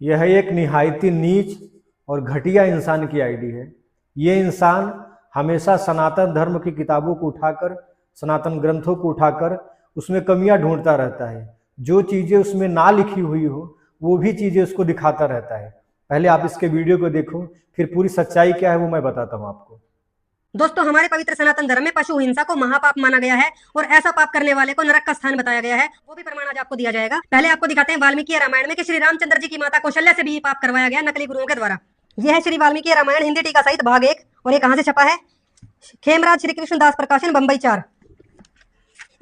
यह एक निहायती नीच और घटिया इंसान की आईडी है। ये इंसान हमेशा सनातन धर्म की किताबों को उठाकर, सनातन ग्रंथों को उठाकर उसमें कमियां ढूंढता रहता है। जो चीज़ें उसमें ना लिखी हुई हो वो भी चीज़ें उसको दिखाता रहता है। पहले आप इसके वीडियो को देखो, फिर पूरी सच्चाई क्या है वो मैं बताता हूँ आपको। दोस्तों, हमारे पवित्र सनातन धर्म में पशु हिंसा को महापाप माना गया है और ऐसा पाप करने वाले को नरक का स्थान बताया गया है। वो भी प्रमाण आज आपको दिया जाएगा। पहले आपको दिखाते हैं वाल्मीकि रामायण में कि श्री रामचंद्र जी की माता कौशल्या से भी ये पाप करवाया गया नकली गुरुओं के द्वारा। यह है श्री वाल्मीकि रामायण हिंदी टीका सहित भाग 1 और ये कहां से छपा है? खेमराज श्री कृष्ण दास प्रकाशन, बंबई 4।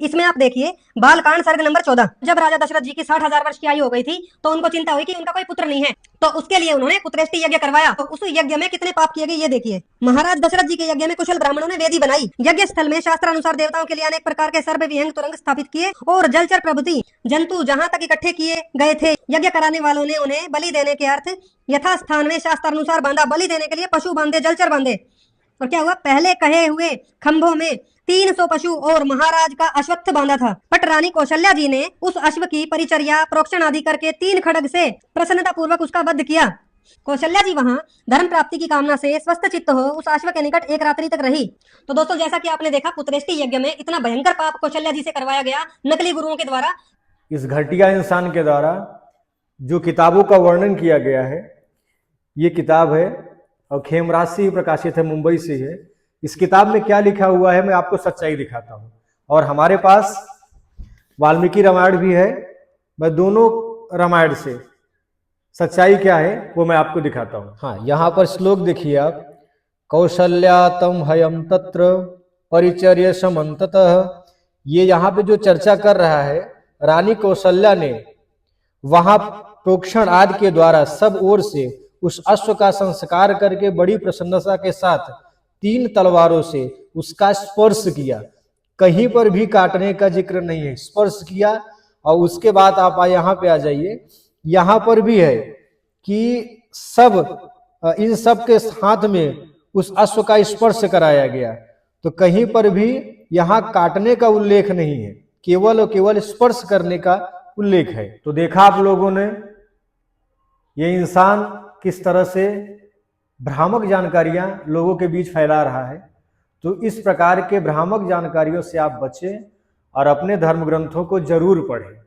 इसमें आप देखिए बालकांड सर्ग नंबर 14। जब राजा दशरथ जी की 60,000 वर्ष की आयु हो गई थी तो उनको चिंता हुई कि उनका कोई पुत्र नहीं है, तो उसके लिए उन्होंने पुत्रेष्टि यज्ञ करवाया। तो उस यज्ञ में कितने पाप किए गए ये देखिए। महाराज दशरथ जी के यज्ञ में कुशल ब्राह्मणों ने वेदी बनाई। यज्ञ स्थल में शास्त्रानुसार देवताओं के लिए अनेक प्रकार के सर्व विहंग तुरंग स्थापित किए और जलचर प्रभृति जंतु जहां तक इकट्ठे किए गए थे। यज्ञ कराने वालों ने उन्हें बलि देने के अर्थ यथा स्थान में शास्त्रानुसार बांधा। बलि देने के लिए पशु बांधे, जलचर बांधे। और क्या हुआ? पहले कहे हुए खंभों में 300 पशु और महाराज का अश्वत्थ बांधा था। पट रानी कौशल्या जी ने उस अश्व की परिचर्या, प्रोक्षण आदि करके 3 खड्ग से प्रसन्नता पूर्वक उसका वध किया। कौशल्या जी वहां धर्म प्राप्ति की कामना से स्वस्थ चित्त हो उस अश्व के निकट एक रात्रि तक रही। तो दोस्तों, जैसा कि आपने देखा, पुत्रेष्टि यज्ञ में इतना भयंकर पाप कौशल्या जी से करवाया गया नकली गुरुओं के द्वारा। इस घटिया इंसान के द्वारा जो किताबों का वर्णन किया गया है, ये किताब है और खेमराज से ही प्रकाशित है, मुंबई से है। इस किताब में क्या लिखा हुआ है मैं आपको सच्चाई दिखाता हूँ। और हमारे पास वाल्मीकि रामायण भी है। मैं दोनों रामायण से सच्चाई क्या है वो मैं आपको दिखाता हूँ। हाँ, यहाँ पर श्लोक देखिए आप। कौशल्या तम हयम तत्र परिचर्य समन्ततः। ये यहाँ पे जो चर्चा कर रहा है, रानी कौशल्या ने वहां प्रोक्षण आदि के द्वारा सब ओर से उस अश्व का संस्कार करके बड़ी प्रसन्नता के साथ 3 तलवारों से उसका स्पर्श किया। कहीं पर भी काटने का जिक्र नहीं है, स्पर्श किया। और उसके बाद आप यहाँ पे आ जाइए, यहाँ पर भी है कि इन सब के हाथ में उस अश्व का स्पर्श कराया गया। तो कहीं पर भी यहाँ काटने का उल्लेख नहीं है, केवल और केवल स्पर्श करने का उल्लेख है। तो देखा आप लोगों ने ये इंसान किस तरह से भ्रामक जानकारियां लोगों के बीच फैला रहा है। तो इस प्रकार के भ्रामक जानकारियों से आप बचें और अपने धर्म ग्रंथों को जरूर पढ़ें।